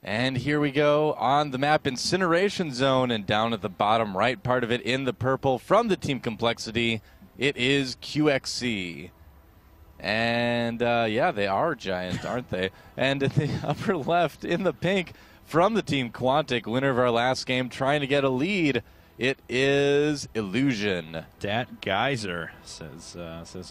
And here we go on the map Incineration Zone, and down at the bottom right part of it in the purple from the Team Complexity, it is QXC. And yeah, they are giant, aren't they? And at the upper left in the pink from the Team Quantic, winner of our last game, trying to get a lead, it is Illusion. Dat Geyser says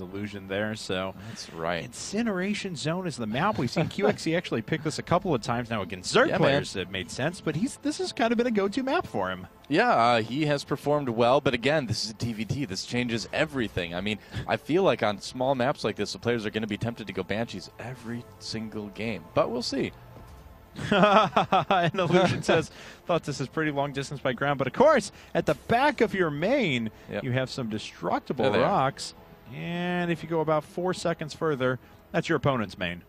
Illusion there. So that's right. Incineration Zone is the map. We've seen QXC actually pick this a couple of times now against Zerg players. It made sense, but this has kind of been a go-to map for him. Yeah, he has performed well, but again, this is a TVT. This changes everything. I mean, I feel like on small maps like this, the players are going to be tempted to go Banshees every single game, but we'll see. And Illusion says, thought this is pretty long distance by ground, but of course, at the back of your main, you have some destructible rocks, and if you go about 4 seconds further, that's your opponent's main.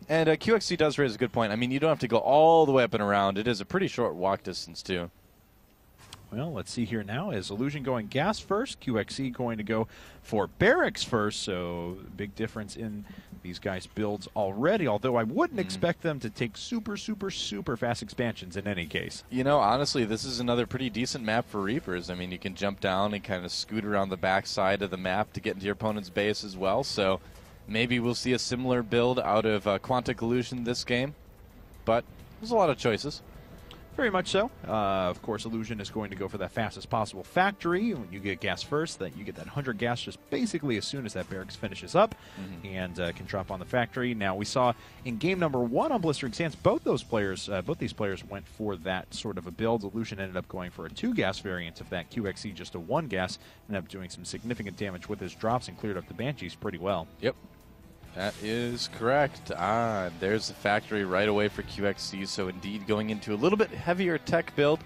And QXC does raise a good point. I mean, you don't have to go all the way up and around. It is a pretty short walk distance, too. Well, let's see here now. Is Illusion going gas first? QXC going to go for barracks first, so big difference in these guys' builds already, although I wouldn't expect them to take super, super, super fast expansions in any case. You know, honestly, this is another pretty decent map for Reapers. I mean, you can jump down and kind of scoot around the back side of the map to get into your opponent's base as well, so maybe we'll see a similar build out of Quantic Illusion this game, but there's a lot of choices. Very much so. Of course, Illusion is going to go for that fastest possible factory. When you get gas first, that you get that 100 gas just basically as soon as that barracks finishes up, and can drop on the factory. Now, we saw in game number 1 on Blistering Sands, both these players went for that sort of a build. Illusion ended up going for a 2 gas variant of that. QXC just a 1 gas, ended up doing some significant damage with his drops and cleared up the Banshees pretty well. Yep. That is correct. There's the factory right away for QXC, so indeed going into a little bit heavier tech build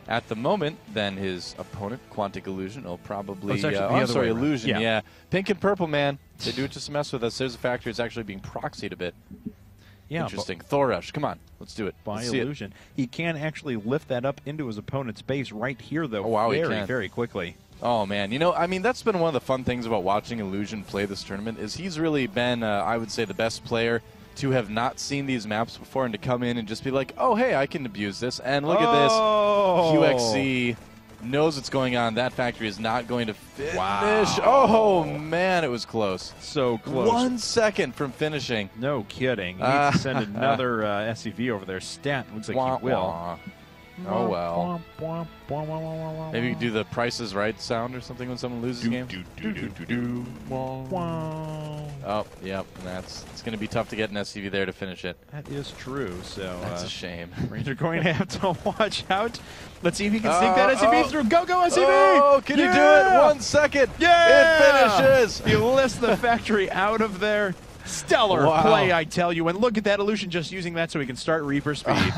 at the moment than his opponent, Quantic Illusion. Will probably... Illusion, yeah. Pink and purple, man. They do it just to mess with us. There's a factory that's actually being proxied a bit. Yeah, interesting. Thor Rush, come on. Let's do it. By Illusion. He can actually lift that up into his opponent's base right here, though, very quickly. Oh, man. You know, I mean, that's been one of the fun things about watching Illusion play this tournament is he's really been, I would say, the best player to have not seen these maps before and to come in and just be like, oh, hey, I can abuse this. And look at this. QXC knows what's going on. That factory is not going to finish. Wow. Oh, man, it was close. So close. 1 second from finishing. No kidding. He needs to send another SCV over there. Stat. Looks like he will. Oh, well. Maybe you do the Price is Right sound or something when someone loses a game. Oh, yep. It's going to be tough to get an SCV there to finish it. That is true. So that's a shame. Rangers are going to have to watch out. Let's see if he can sneak that SCV through. Go, SCV! Oh, can you do it? 1 second. Yeah! It finishes. He lifts the factory out of there. Stellar play, I tell you. And look at that Illusion just using that so he can start Reaper speed.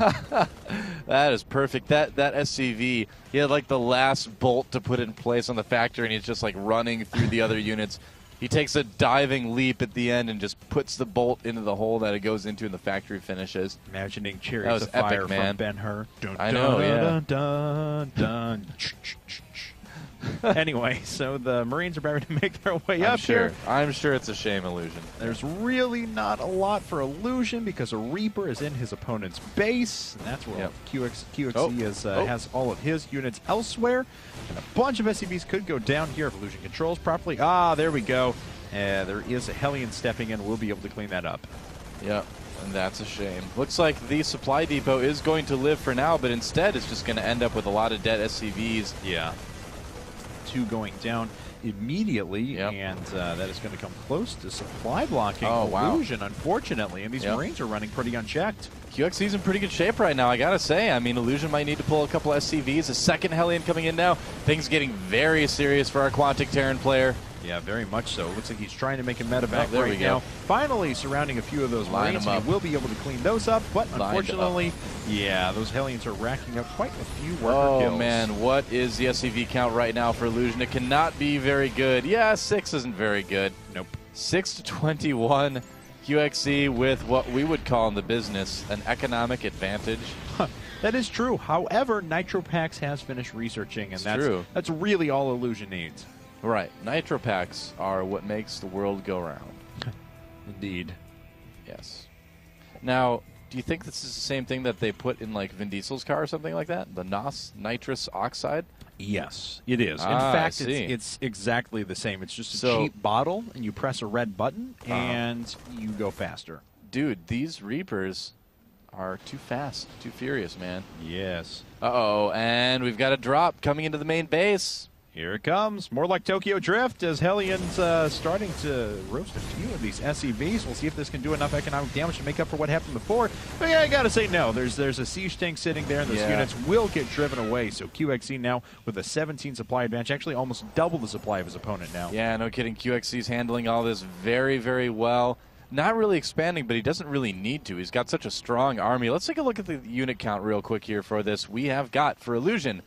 That is perfect. That SCV, he had like the last bolt to put in place on the factory, and he's just like running through the other units. He takes a diving leap at the end and just puts the bolt into the hole that it goes into, and the factory finishes. Imagining Chariots of Fire epic, man. from Ben-Hur. I know, yeah. Dun, dun, dun. Anyway, so the Marines are about to make their way up here. I'm sure it's a shame, Illusion. There's really not a lot for Illusion because a Reaper is in his opponent's base. And that's where QXC has all of his units elsewhere. And a bunch of SCVs could go down here if Illusion controls properly. There we go. There is a Hellion stepping in. We'll be able to clean that up. Yep. And that's a shame. Looks like the supply depot is going to live for now, but instead it's just going to end up with a lot of dead SCVs. Yeah. 2 going down immediately, and that is going to come close to supply blocking Illusion, unfortunately, and these Marines are running pretty unchecked. QXC's in pretty good shape right now, I gotta say. I mean, Illusion might need to pull a couple SCVs. A second Hellion coming in now. Things getting very serious for our Quantic Terran player. Yeah, very much so. Looks like he's trying to make a medevac right now. Finally surrounding a few of those Marines. He will be able to clean those up, but unfortunately, those Hellions are racking up quite a few worker kills. Oh, man, what is the SCV count right now for Illusion? It cannot be very good. Yeah, 6 isn't very good. Nope. 6-21. QXC with what we would call in the business an economic advantage. That is true. However, NitroPax has finished researching, and that's really all Illusion needs. Right. Nitro packs are what makes the world go round. Indeed. Yes. Now, Do you think this is the same thing that they put in like Vin Diesel's car or something like that? The NOS, nitrous oxide? Yes, it is. In Ah, fact, I see. it's exactly the same. It's just a So- cheap bottle, and you press a red button, and you go faster. Dude, these Reapers are too fast, too furious, man. Yes. Uh-oh, and we've got a drop coming into the main base. Here it comes. More like Tokyo Drift as Hellions starting to roast a few of these SCVs. We'll see if this can do enough economic damage to make up for what happened before. But yeah, I gotta say no. There's a siege tank sitting there, and those units will get driven away. So QXC now with a 17 supply advantage, actually almost double the supply of his opponent now. Yeah, no kidding. QXC's handling all this very, very well. Not really expanding, but he doesn't really need to. He's got such a strong army. Let's take a look at the unit count real quick here for this. We have got, for Illusion,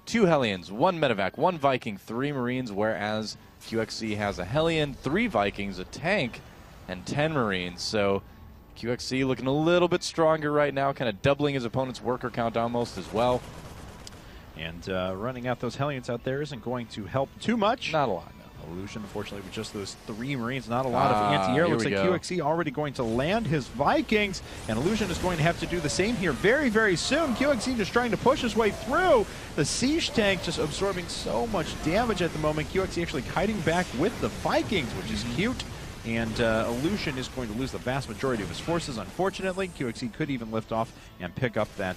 2 Hellions, 1 Medevac, 1 Viking, 3 Marines, whereas QXC has a Hellion, 3 Vikings, a tank, and 10 Marines. So QXC looking a little bit stronger right now, kind of doubling his opponent's worker count almost as well. And running out those Hellions out there isn't going to help too much. Not a lot, no. Illusion, unfortunately, with just those 3 Marines, not a lot of anti-air. Here Looks we like go. QXC already going to land his Vikings, and Illusion is going to have to do the same here very, very soon. QXC just trying to push his way through. The siege tank just absorbing so much damage at the moment. QXC actually kiting back with the Vikings, which is cute. And Illusion is going to lose the vast majority of his forces, unfortunately. QXC could even lift off and pick up that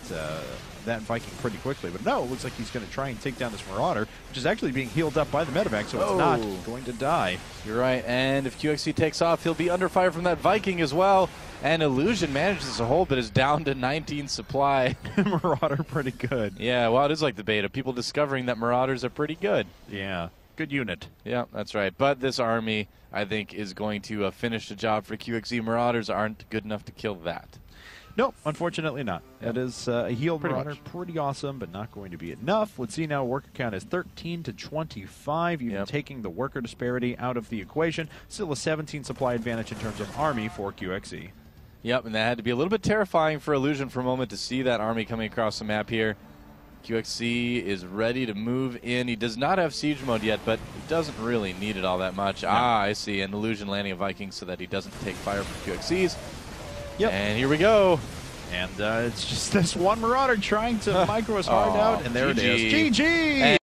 Viking pretty quickly. But no, it looks like he's going to try and take down this Marauder, which is actually being healed up by the medevac, so it's not going to die. You're right, and if QXC takes off, he'll be under fire from that Viking as well. And Illusion manages to hold, but is down to 19 supply. Marauder pretty good. Yeah, well, it is like the beta. People discovering that Marauders are pretty good. Yeah, good unit. Yeah, that's right. But this army, I think, is going to finish the job for QXC. Marauders aren't good enough to kill that. No, unfortunately not. That is a healed Pretty Marauder. much. Pretty awesome, but not going to be enough. Let's see now, worker count is 13 to 25. Even taking the worker disparity out of the equation. Still a 17 supply advantage in terms of army for QXC. Yep, and that had to be a little bit terrifying for Illusion for a moment to see that army coming across the map here. QXC is ready to move in. He does not have siege mode yet, but he doesn't really need it all that much. No. Ah, I see. And Illusion landing a Viking so that he doesn't take fire from QXC's. Yep. And here we go. And it's just this one Marauder trying to micro us hard out, and there it is. GG!